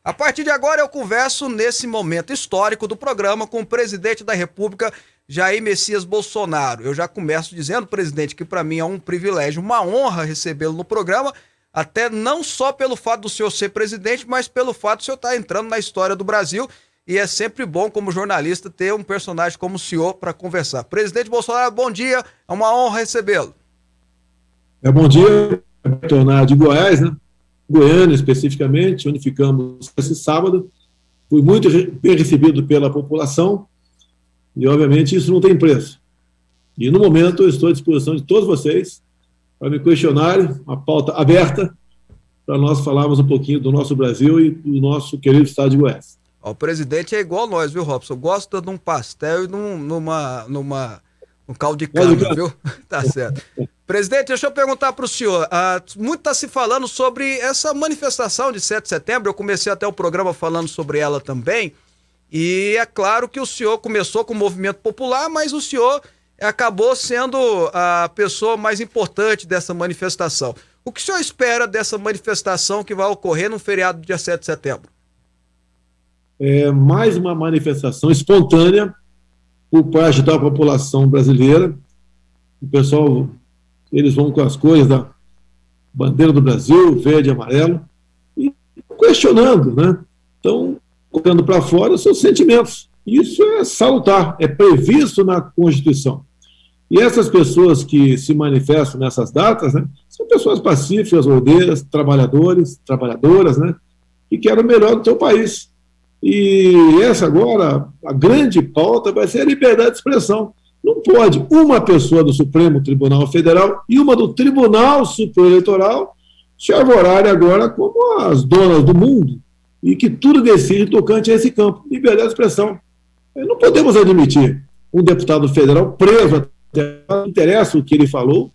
A partir de agora eu converso nesse momento histórico do programa com o presidente da República, Jair Messias Bolsonaro. Eu já começo dizendo, presidente, que para mim é um privilégio, uma honra recebê-lo no programa, até não só pelo fato do senhor ser presidente, mas pelo fato do senhor estar entrando na história do Brasil, e é sempre bom, como jornalista, ter um personagem como o senhor para conversar. Presidente Bolsonaro, bom dia, é uma honra recebê-lo. Bom dia, retornar de Goiás, né? Goiânia, especificamente, onde ficamos esse sábado. Fui muito bem recebido pela população e, obviamente, isso não tem preço. E, no momento, eu estou à disposição de todos vocês para me questionarem, uma pauta aberta, para nós falarmos um pouquinho do nosso Brasil e do nosso querido estado de Goiás. O presidente é igual nós, viu, Robson? Gosta de um pastel e num caldo de cana, viu? Tá certo. Presidente, deixa eu perguntar para o senhor. Muito está se falando sobre essa manifestação de 7 de setembro. Eu comecei até o programa falando sobre ela também. E é claro que o senhor começou com o movimento popular, mas o senhor acabou sendo a pessoa mais importante dessa manifestação. O que o senhor espera dessa manifestação que vai ocorrer no feriado do dia 7 de setembro? É mais uma manifestação espontânea por parte da população brasileira. O pessoal, eles vão com as cores da bandeira do Brasil, verde e amarelo, e questionando, né? Então, colocando para fora os seus sentimentos. Isso é salutar, é previsto na Constituição. E essas pessoas que se manifestam nessas datas, né, são pessoas pacíficas, ordeiras, trabalhadores, trabalhadoras, né, que querem o melhor do seu país. E essa agora, a grande pauta vai ser a liberdade de expressão. Não pode uma pessoa do Supremo Tribunal Federal e uma do Tribunal Superior Eleitoral se arvorarem agora como as donas do mundo e que tudo decide tocante a esse campo. Liberdade de expressão. Não podemos admitir um deputado federal preso, até não interessa o que ele falou,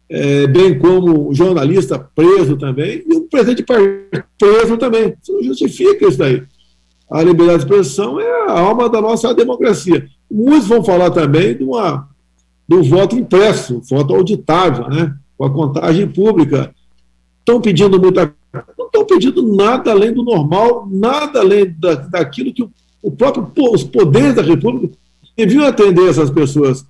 bem como um jornalista preso também, e um presidente de partido preso também. Isso não justifica isso daí. A liberdade de expressão é a alma da nossa democracia. Muitos vão falar também do voto impresso, voto auditável, né? Com a contagem pública. Estão pedindo muita coisa. Não estão pedindo nada além do normal, nada além daquilo que os poderes da República deviam atender essas pessoas.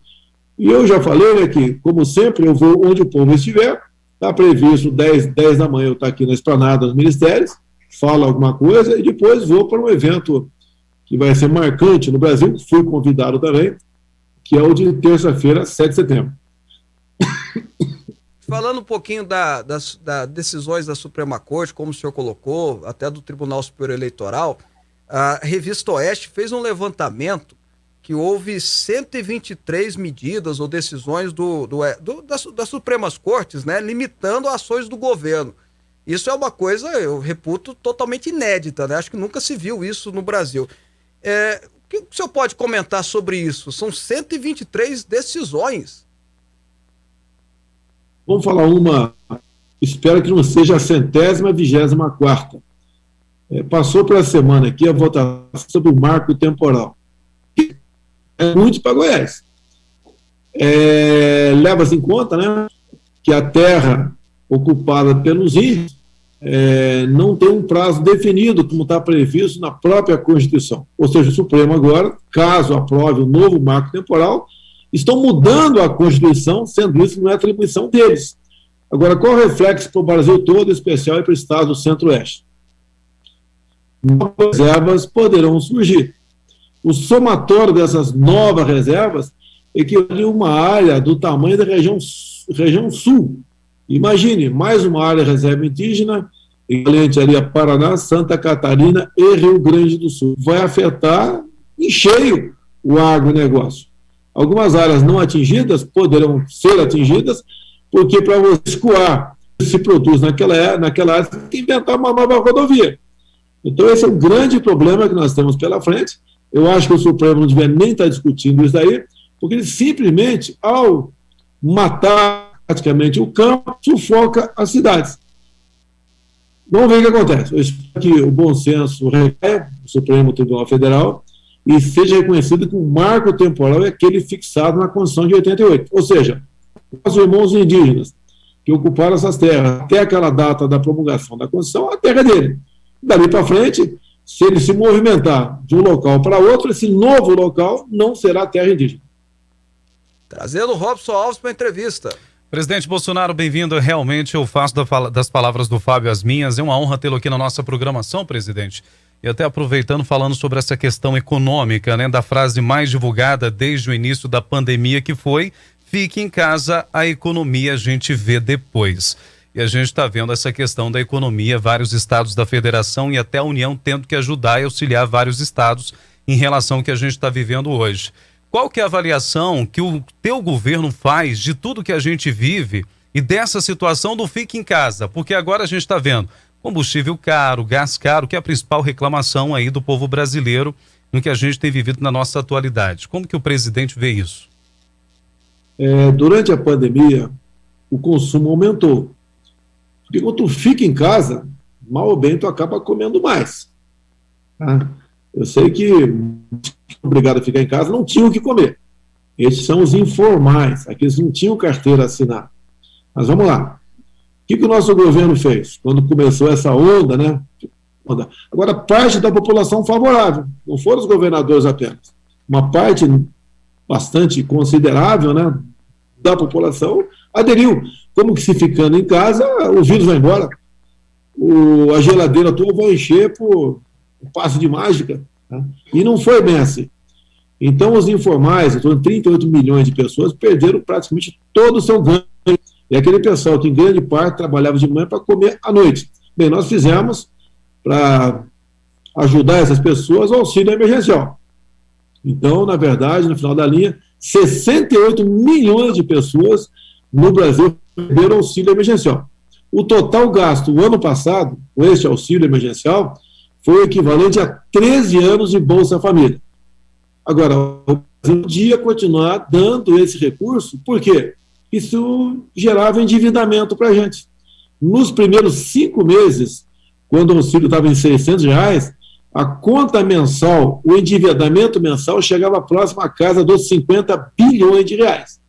E eu já falei, né, que, como sempre, eu vou onde o povo estiver. Está previsto 10 da manhã eu estou aqui na esplanada dos ministérios, falo alguma coisa e depois vou para um evento que vai ser marcante no Brasil, fui convidado também, que é o de terça-feira, 7 de setembro. Falando um pouquinho das decisões da Suprema Corte, como o senhor colocou, até do Tribunal Superior Eleitoral, a Revista Oeste fez um levantamento que houve 123 medidas ou decisões das Supremas Cortes, né, limitando ações do governo. Isso é uma coisa, eu reputo, totalmente inédita, né? Acho que nunca se viu isso no Brasil. O que o senhor pode comentar sobre isso? São 123 decisões. Vamos falar uma, espero que não seja a 124ª. Passou pela semana aqui a votação sobre o marco temporal. É muito para Goiás. Leva-se em conta, né, que a terra ocupada pelos índios não tem um prazo definido, como está previsto na própria Constituição. Ou seja, o Supremo agora, caso aprove o novo marco temporal, estão mudando a Constituição, sendo isso não é atribuição deles. Agora, qual o reflexo para o Brasil todo, em especial e para o estado do Centro-Oeste? Novas reservas poderão surgir. O somatório dessas novas reservas equivale a uma área do tamanho da região sul. Imagine, mais uma área reserva indígena, equivalente ali a Paraná, Santa Catarina e Rio Grande do Sul. Vai afetar em cheio o agronegócio. Algumas áreas não atingidas poderão ser atingidas, porque para você escoar o que se produz naquela área, você tem que inventar uma nova rodovia. Então, esse é um grande problema que nós temos pela frente. Eu acho que o Supremo não devia nem estar discutindo isso daí, porque ele simplesmente, ao matar praticamente o campo, sufoca as cidades. Vamos ver o que acontece. Eu espero que o bom senso recaia no Supremo Tribunal Federal e seja reconhecido que o marco temporal é aquele fixado na Constituição de 88. Ou seja, os irmãos indígenas que ocuparam essas terras até aquela data da promulgação da Constituição, a terra é dele. Dali para frente, se ele se movimentar de um local para outro, esse novo local não será terra indígena. Trazendo o Robson Alves para a entrevista. Presidente Bolsonaro, bem-vindo. Realmente eu faço das palavras do Fábio as minhas. É uma honra tê-lo aqui na nossa programação, presidente. E até aproveitando, falando sobre essa questão econômica, né, da frase mais divulgada desde o início da pandemia, que foi: fique em casa, a economia a gente vê depois. E a gente está vendo essa questão da economia, vários estados da federação e até a União tendo que ajudar e auxiliar vários estados em relação ao que a gente está vivendo hoje. Qual que é a avaliação que o teu governo faz de tudo que a gente vive e dessa situação do fique em casa? Porque agora a gente está vendo combustível caro, gás caro, que é a principal reclamação aí do povo brasileiro no que a gente tem vivido na nossa atualidade. Como que o presidente vê isso? Durante a pandemia, o consumo aumentou. Porque quando tu fica em casa, mal ou bem tu acaba comendo mais. Tá? Eu sei que, obrigado a ficar em casa, não tinham o que comer. Esses são os informais, aqueles que não tinham carteira assinada. Mas vamos lá. O que o nosso governo fez quando começou essa onda, né? Agora, parte da população favorável, não foram os governadores apenas. Uma parte bastante considerável, né, da população aderiu. Como que se ficando em casa, o vírus vai embora. A geladeira toda vai encher por um passo de mágica. Tá? E não foi bem assim. Então, os informais, em torno de 38 milhões de pessoas, perderam praticamente todo o seu ganho. E aquele pessoal que, em grande parte, trabalhava de manhã para comer à noite. Bem, nós fizemos, para ajudar essas pessoas, o auxílio emergencial. Então, na verdade, no final da linha, 68 milhões de pessoas no Brasil perderam auxílio emergencial. O total gasto o ano passado, com este auxílio emergencial, foi o equivalente a 13 anos de Bolsa Família. Agora, o Brasil podia continuar dando esse recurso, por quê? Isso gerava endividamento para a gente. Nos primeiros 5 meses, quando o auxílio estava em R$600, a conta mensal, o endividamento mensal chegava próximo à casa dos 50 bilhões de reais.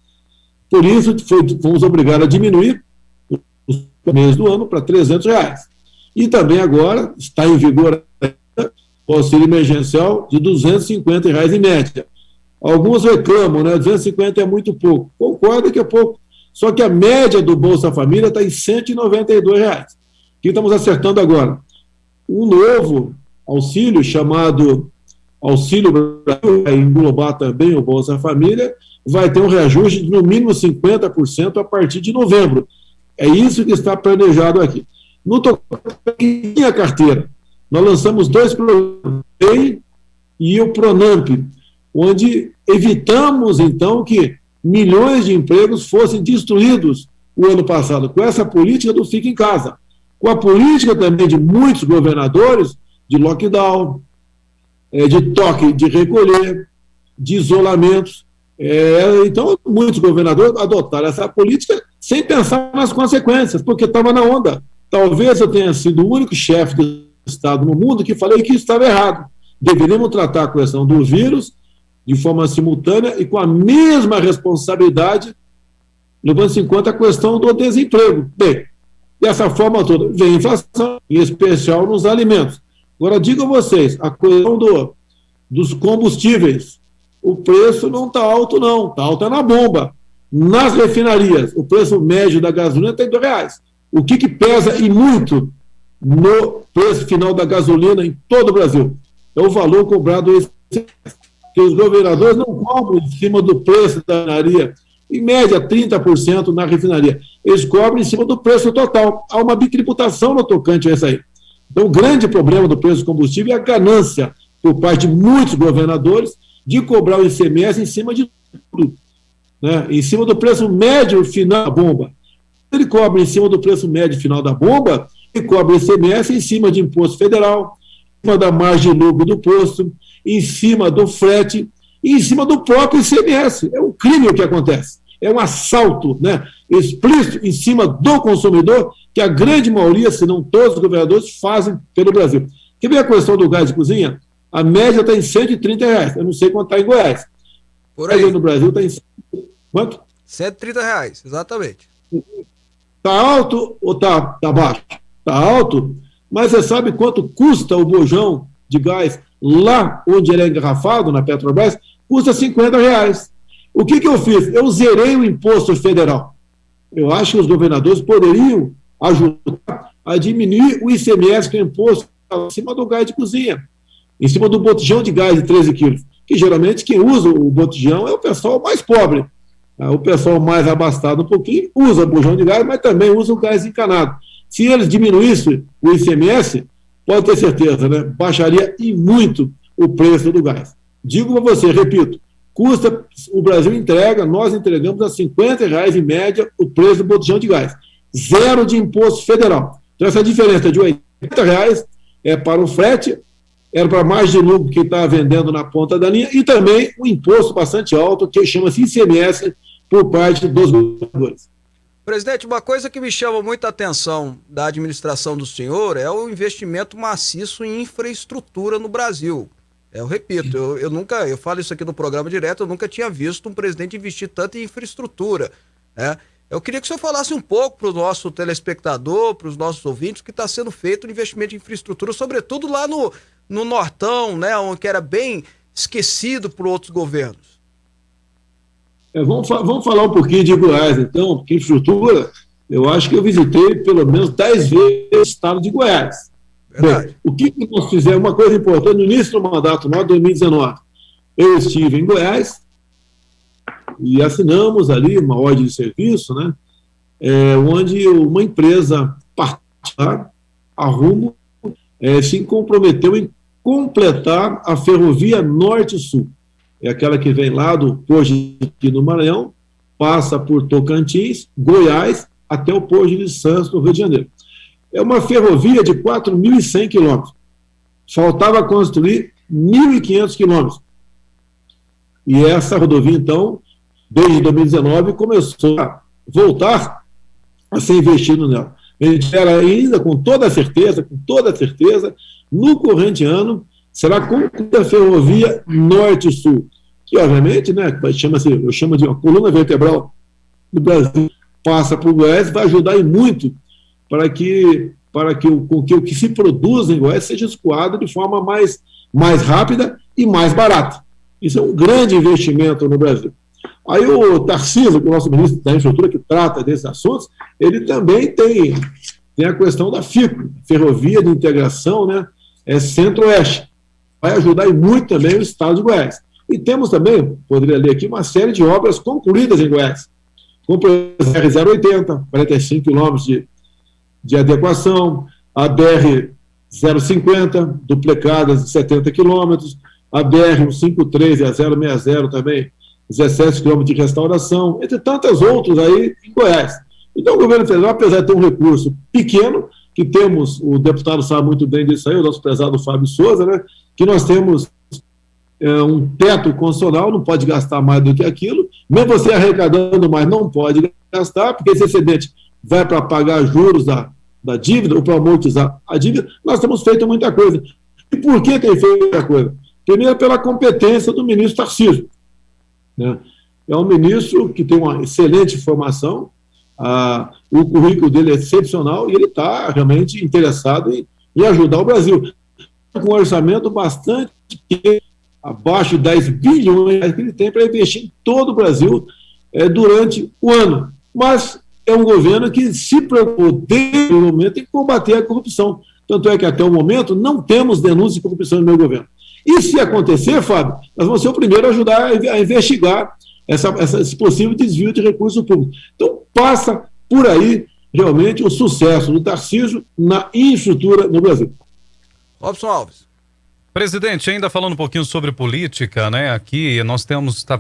Por isso, fomos obrigados a diminuir os meses do ano para R$300. E também agora está em vigor o auxílio emergencial de R$250 em média. Alguns reclamam, né? 250 é muito pouco. Concordo que é pouco. Só que a média do Bolsa Família está em R$192. O que estamos acertando agora? Um novo auxílio chamado Auxílio Brasil, vai englobar também o Bolsa Família, vai ter um reajuste de no mínimo 50% a partir de novembro. É isso que está planejado aqui. No tocante à carteira, nós lançamos 2 programas, o PEI e o Pronamp, onde evitamos, então, que milhões de empregos fossem destruídos o ano passado, com essa política do fica em casa, com a política também de muitos governadores de lockdown, de toque de recolher, de isolamentos. Então, muitos governadores adotaram essa política sem pensar nas consequências, porque estava na onda. Talvez eu tenha sido o único chefe de Estado no mundo que falei que isso estava errado. Deveríamos tratar a questão do vírus de forma simultânea e com a mesma responsabilidade, levando-se em conta a questão do desemprego. Bem, dessa forma toda, vem a inflação, em especial nos alimentos. Agora, digo a vocês, a questão dos combustíveis, o preço não está alto, não. Está alto na bomba. Nas refinarias, o preço médio da gasolina está em R$2. O que pesa e muito no preço final da gasolina em todo o Brasil? É o valor cobrado que os governadores não cobram em cima do preço da refinaria, em média 30% na refinaria. Eles cobram em cima do preço total. Há uma bitributação no tocante a isso aí. Então, o grande problema do preço do combustível é a ganância por parte de muitos governadores de cobrar o ICMS em cima de tudo, né? Em cima do preço médio final da bomba. Ele cobra em cima do preço médio final da bomba, ele cobra o ICMS em cima de imposto federal, em cima da margem de lucro do posto, em cima do frete e em cima do próprio ICMS. É um crime o que acontece. É um assalto, né, explícito em cima do consumidor, que a grande maioria, se não todos os governadores, fazem pelo Brasil. Quer ver a questão do gás de cozinha? A média está em R$130. Eu não sei quanto está em Goiás. Por aí. No Brasil está em quanto? R$130, exatamente. Está alto ou está baixo? Está alto, Mas você sabe quanto custa o bujão de gás lá onde ele é engarrafado, na Petrobras? Custa R$50. O que eu fiz? Eu zerei o imposto federal. Eu acho que os governadores poderiam ajudar a diminuir o ICMS, que é o imposto em cima do gás de cozinha, em cima do botijão de gás de 13 quilos, que geralmente quem usa o botijão é o pessoal mais pobre. O pessoal mais abastado um pouquinho usa bujão de gás, mas também usa o gás encanado. Se eles diminuíssem o ICMS, pode ter certeza, né? Baixaria e muito o preço do gás. Digo para você, repito, custa, o Brasil entrega, nós entregamos a R$50 em média o preço do botijão de gás. Zero de imposto federal. Então essa diferença de R$80 é para o frete, era para mais de lucro que está vendendo na ponta da linha, e também um imposto bastante alto, que chama-se ICMS, por parte dos governadores. Presidente, uma coisa que me chama muita atenção da administração do senhor é o investimento maciço em infraestrutura no Brasil. Eu repito, eu falo isso aqui no programa direto, eu nunca tinha visto um presidente investir tanto em infraestrutura, né? Eu queria que o senhor falasse um pouco para o nosso telespectador, para os nossos ouvintes, o que está sendo feito no investimento em infraestrutura, sobretudo lá no Nortão, né, onde era bem esquecido por outros governos. Vamos falar um pouquinho de Goiás, então, porque infraestrutura, eu acho que eu visitei pelo menos 10 vezes o estado de Goiás. Bem, o que nós fizemos? Uma coisa importante, no início do mandato, em 2019, eu estive em Goiás e assinamos ali uma ordem de serviço, né, onde uma empresa particular, a Rumo, se comprometeu em completar a ferrovia Norte-Sul. É aquela que vem lá do Porto aqui no Maranhão, passa por Tocantins, Goiás, até o Porto de Santos, no Rio de Janeiro. É uma ferrovia de 4.100 quilômetros. Faltava construir 1.500 quilômetros. E essa rodovia, então, desde 2019, começou a voltar a ser investido nela. A gente era ainda, com toda certeza, no corrente ano, será concluída a ferrovia Norte-Sul, que, obviamente, né, eu chamo de uma coluna vertebral do Brasil, passa por Goiás, vai ajudar e muito para que o que se produz em Goiás seja escoado de forma mais rápida e mais barata. Isso é um grande investimento no Brasil. Aí o Tarcísio, que é o nosso ministro da Infraestrutura, que trata desses assuntos, ele também tem a questão da FICO, Ferrovia de Integração, né, Centro-Oeste. Vai ajudar e muito também o estado de Goiás. E temos também, poderia ler aqui, uma série de obras concluídas em Goiás. Como a BR-080, 45 quilômetros de adequação, a BR-050, duplicadas de 70 quilômetros, a BR-153 e a 060 também, 17 quilômetros de restauração, entre tantas outras aí em Goiás. Então o governo federal, apesar de ter um recurso pequeno, que temos, o deputado sabe muito bem disso aí, o nosso prezado Fábio Souza, né, que nós temos um teto constitucional, não pode gastar mais do que aquilo, mesmo você arrecadando mais, não pode gastar, porque esse excedente vai para pagar juros da dívida, ou para amortizar a dívida. Nós temos feito muita coisa. E por que tem feito muita coisa? Primeiro, pela competência do ministro Tarcísio, né? É um ministro que tem uma excelente formação, o currículo dele é excepcional e ele está realmente interessado em ajudar o Brasil. Com um orçamento bastante abaixo de 10 bilhões que ele tem para investir em todo o Brasil durante o ano. Mas é um governo que se preocupou desde o momento em combater a corrupção. Tanto é que até o momento não temos denúncias de corrupção no meu governo. E se acontecer, Fábio, nós vamos ser o primeiro a ajudar a investigar esse possível desvio de recursos públicos. Então, passa por aí, realmente, o sucesso do Tarcísio na infraestrutura no Brasil. Robson Alves. Presidente, ainda falando um pouquinho sobre política, né? Aqui nós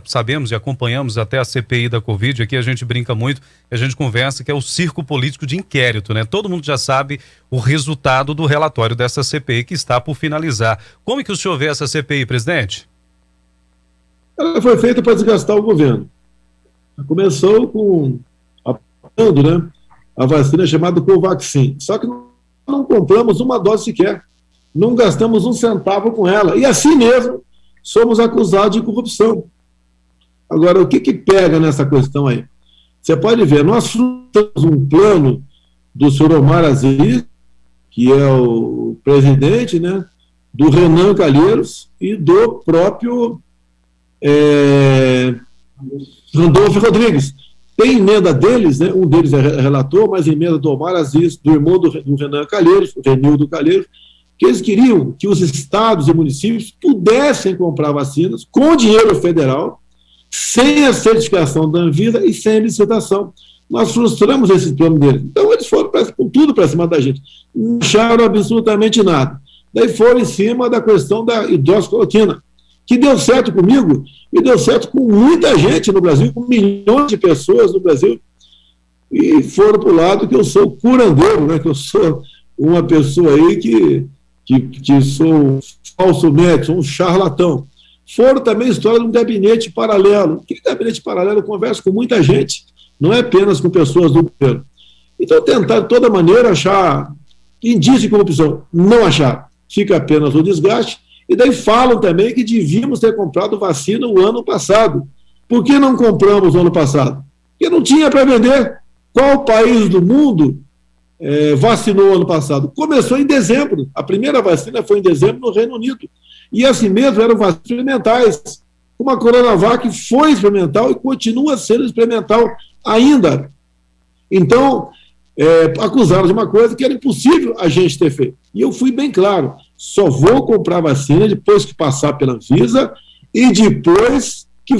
sabemos e acompanhamos até a CPI da Covid, aqui a gente brinca muito, a gente conversa que é o circo político de inquérito, né? Todo mundo já sabe o resultado do relatório dessa CPI que está por finalizar. Como é que o senhor vê essa CPI, presidente? Ela foi feita para desgastar o governo. Começou apoiando, né, a vacina chamada Covaxin. Só que não compramos uma dose sequer. Não gastamos um centavo com ela. E assim mesmo, somos acusados de corrupção. Agora, o que pega nessa questão aí? Você pode ver, nós temos um plano do senhor Omar Aziz, que é o presidente, né, do Renan Calheiros e do próprio Randolfo Rodrigues. Tem emenda deles, né, um deles é relator, mas emenda do Omar Aziz, do irmão do Renan Calheiros, o Renildo Calheiros, que eles queriam que os estados e municípios pudessem comprar vacinas com dinheiro federal, sem a certificação da Anvisa e sem licitação. Nós frustramos esse plano deles. Então, eles foram com tudo para cima da gente. Não acharam absolutamente nada. Daí foram em cima da questão da hidroxicloroquina, que deu certo comigo e deu certo com muita gente no Brasil, com milhões de pessoas no Brasil, e foram para o lado que eu sou curandeiro, né, que eu sou uma pessoa aí que sou um falso médico, sou um charlatão. Foram também história de um gabinete paralelo. Que gabinete paralelo? Eu converso com muita gente, não é apenas com pessoas do governo. Então, tentar de toda maneira achar indício de corrupção. Não achar. Fica apenas o desgaste. E daí falam também que devíamos ter comprado vacina o ano passado. Por que não compramos o ano passado? Porque não tinha para vender. Qual país do mundo vacinou ano passado? Começou em dezembro. A primeira vacina foi em dezembro no Reino Unido. E assim mesmo eram vacinas experimentais. Como a Coronavac foi experimental e continua sendo experimental ainda. Então, acusaram de uma coisa que era impossível a gente ter feito. E eu fui bem claro, só vou comprar vacina depois que passar pela Anvisa e depois que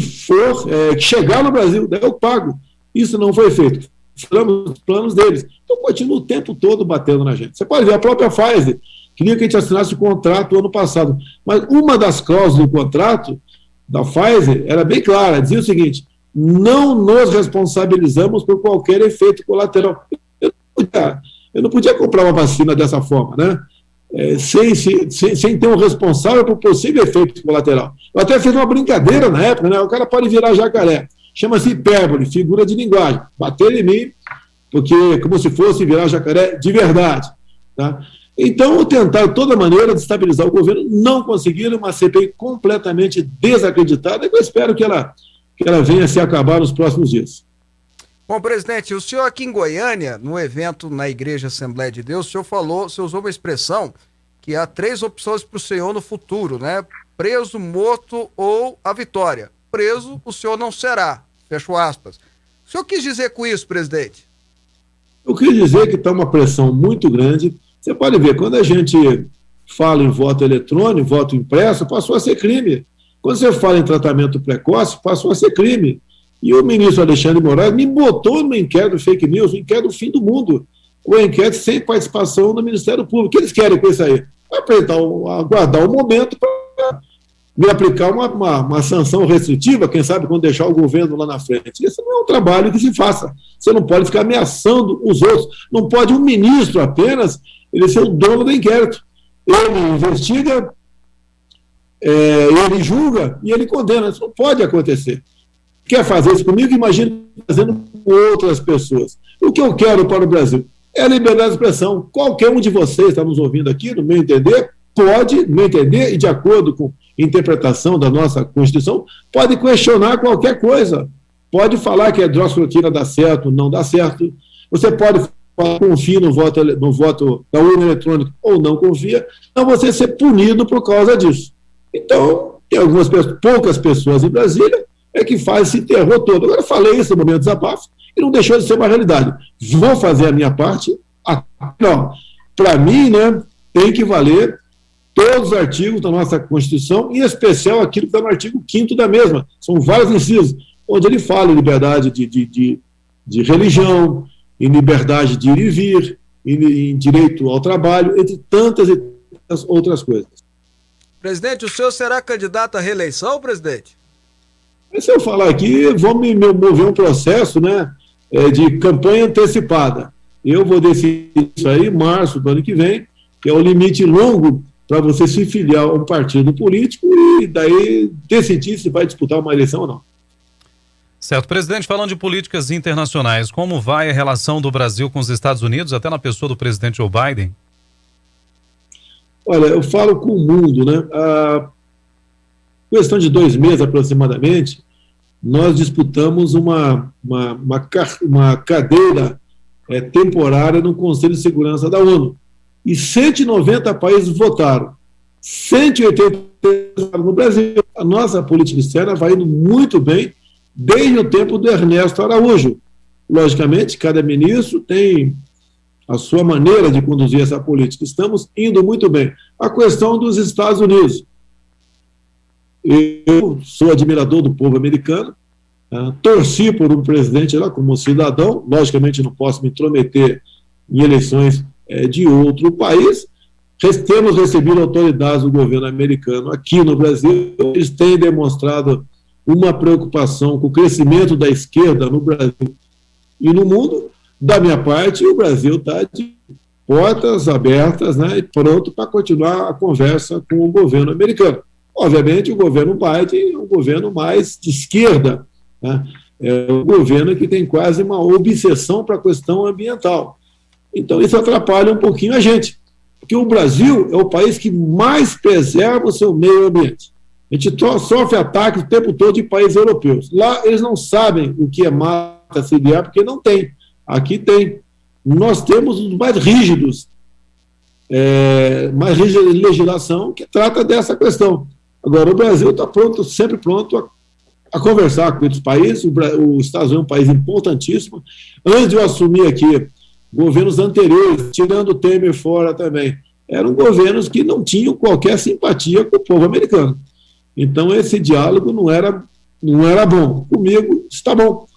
chegar no Brasil, daí eu pago. Isso não foi feito. Falamos os planos deles. Então, continua o tempo todo batendo na gente. Você pode ver, a própria Pfizer queria que a gente assinasse o contrato ano passado. Mas uma das cláusulas do contrato da Pfizer era bem clara, dizia o seguinte: não nos responsabilizamos por qualquer efeito colateral. Eu não podia comprar uma vacina dessa forma, né? Sem ter um responsável por possível efeito colateral. Eu até fiz uma brincadeira na época, né? O cara pode virar jacaré. Chama-se hipérbole, figura de linguagem. Bater em mim, porque como se fosse virar jacaré de verdade. Tá? Então, tentaram de toda maneira destabilizar o governo, não conseguiram, uma CPI completamente desacreditada, e eu espero que ela venha a se acabar nos próximos dias. Bom, presidente, o senhor aqui em Goiânia, no evento na Igreja Assembleia de Deus, o senhor usou uma expressão que há 3 opções para o senhor no futuro, né? Preso, morto ou a vitória. Preso, o senhor não será. Fecho aspas. O senhor quis dizer com isso, presidente? Eu quis dizer que está uma pressão muito grande. Você pode ver, quando a gente fala em voto eletrônico, voto impresso, passou a ser crime. Quando você fala em tratamento precoce, passou a ser crime. E o ministro Alexandre Moraes me botou no inquérito fake news, o inquérito do fim do mundo, o inquérito sem participação do Ministério Público. O que eles querem com isso aí? Aguardar um momento para me aplicar uma sanção restritiva, quem sabe quando deixar o governo lá na frente. Esse não é um trabalho que se faça. Você não pode ficar ameaçando os outros. Não pode um ministro apenas ele ser o dono do inquérito. Ele investiga, ele julga e ele condena. Isso não pode acontecer. Quer fazer isso comigo? Imagina fazendo com outras pessoas. O que eu quero para o Brasil é a liberdade de expressão. Qualquer um de vocês está nos ouvindo aqui, no meu entender, pode, no meu entender, e de acordo com a interpretação da nossa Constituição, pode questionar qualquer coisa. Pode falar que a hidroxicloroquina dá certo, não dá certo. Você pode falar, confia no voto da urna eletrônica ou não confia, não você ser punido por causa disso. Então, tem poucas pessoas em Brasília que faz esse terror todo. Agora, falei isso no momento do desabafo e não deixou de ser uma realidade. Vou fazer a minha parte. Não, para mim, né, tem que valer todos os artigos da nossa Constituição, em especial aquilo que está no artigo 5º da mesma. São vários incisos, onde ele fala em liberdade de religião, em liberdade de ir e vir, em direito ao trabalho, entre tantas e tantas outras coisas. Presidente, o senhor será candidato à reeleição, presidente? Se eu falar aqui, vou me mover um processo, né, de campanha antecipada. Eu vou decidir isso aí em março do ano que vem, que é o limite longo para você se filiar a um partido político e daí decidir se vai disputar uma eleição ou não. Certo. Presidente, falando de políticas internacionais, como vai a relação do Brasil com os Estados Unidos, até na pessoa do presidente Joe Biden? Olha, eu falo com o mundo, né? A questão de 2 meses aproximadamente, nós disputamos uma cadeira temporária no Conselho de Segurança da ONU. e 190 países votaram. 180 no Brasil. A nossa política externa vai indo muito bem desde o tempo do Ernesto Araújo. Logicamente, cada ministro tem a sua maneira de conduzir essa política. Estamos indo muito bem. A questão dos Estados Unidos. Eu sou admirador do povo americano, torci por um presidente lá como cidadão, logicamente não posso me intrometer em eleições de outro país. Temos recebido autoridades do governo americano aqui no Brasil, eles têm demonstrado uma preocupação com o crescimento da esquerda no Brasil e no mundo. Da minha parte, o Brasil está de portas abertas, né, e pronto para continuar a conversa com o governo americano. Obviamente, o governo Biden é um governo mais de esquerda, né? É um governo que tem quase uma obsessão para a questão ambiental. Então, isso atrapalha um pouquinho a gente, porque o Brasil é o país que mais preserva o seu meio ambiente. A gente sofre ataques o tempo todo de países europeus. Lá, eles não sabem o que é mata ciliar, porque não tem. Aqui tem. Nós temos os mais rígidos legislação que trata dessa questão. Agora, o Brasil está pronto, sempre pronto a conversar com outros países. Os Estados Unidos é um país importantíssimo. Antes de eu assumir aqui, governos anteriores, tirando o Temer fora também, eram governos que não tinham qualquer simpatia com o povo americano. Então, esse diálogo não era bom. Comigo está bom.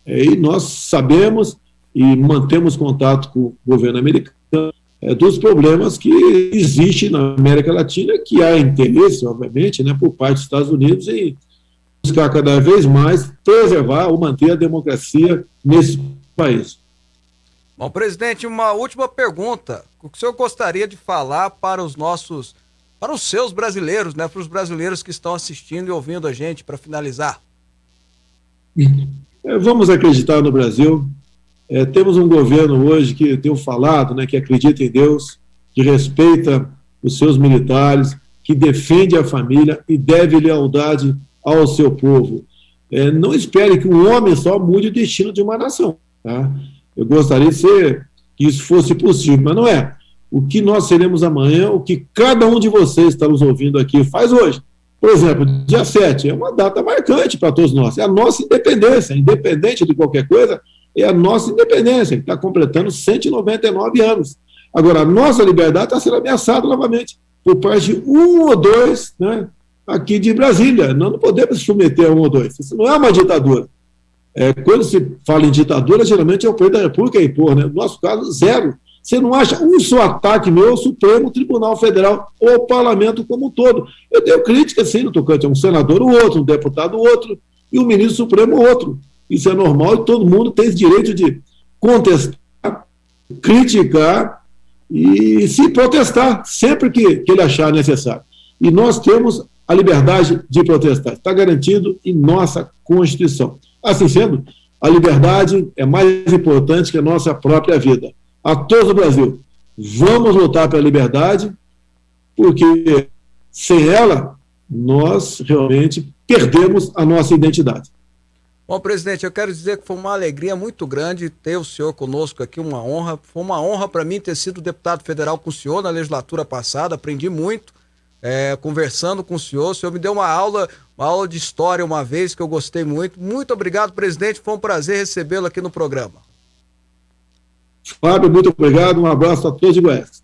E nós sabemos e mantemos contato com o governo americano dos problemas que existem na América Latina, que há interesse, obviamente, né, por parte dos Estados Unidos em buscar cada vez mais preservar ou manter a democracia nesse país. Bom, presidente, uma última pergunta. O que o senhor gostaria de falar para os seus brasileiros, né, para os brasileiros que estão assistindo e ouvindo a gente, para finalizar? Vamos acreditar no Brasil. Temos um governo hoje que tenho falado, né, que acredita em Deus, que respeita os seus militares, que defende a família e deve lealdade ao seu povo. Não espere que um homem só mude o destino de uma nação. Tá? Eu gostaria que isso fosse possível, mas não é. O que nós seremos amanhã, o que cada um de vocês está nos ouvindo aqui faz hoje. Por exemplo, dia 7 é uma data marcante para todos nós. É a nossa independência, independente de qualquer coisa, é a nossa independência, que está completando 199 anos. Agora, a nossa liberdade está sendo ameaçada novamente por parte de um ou dois, né, aqui de Brasília. Nós não podemos submeter a um ou dois. Isso não é uma ditadura. Quando se fala em ditadura, geralmente é o presidente da República a impor, né? No nosso caso, zero. Você não acha um só ataque meu ao Supremo Tribunal Federal ou ao Parlamento como um todo. Eu tenho crítica, sim, no tocante a um senador o outro, um deputado o outro, e o ministro Supremo o outro. Isso é normal e todo mundo tem esse direito de contestar, criticar e se protestar sempre que ele achar necessário. E nós temos a liberdade de protestar. Está garantido em nossa Constituição. Assim sendo, a liberdade é mais importante que a nossa própria vida. A todo o Brasil, vamos lutar pela liberdade, porque sem ela, nós realmente perdemos a nossa identidade. Bom, presidente, eu quero dizer que foi uma alegria muito grande ter o senhor conosco aqui, uma honra. Foi uma honra para mim ter sido deputado federal com o senhor na legislatura passada, aprendi muito conversando com o senhor. O senhor me deu uma aula de história uma vez que eu gostei muito. Muito obrigado, presidente, foi um prazer recebê-lo aqui no programa. Fábio, muito obrigado, um abraço a todos de Goiás.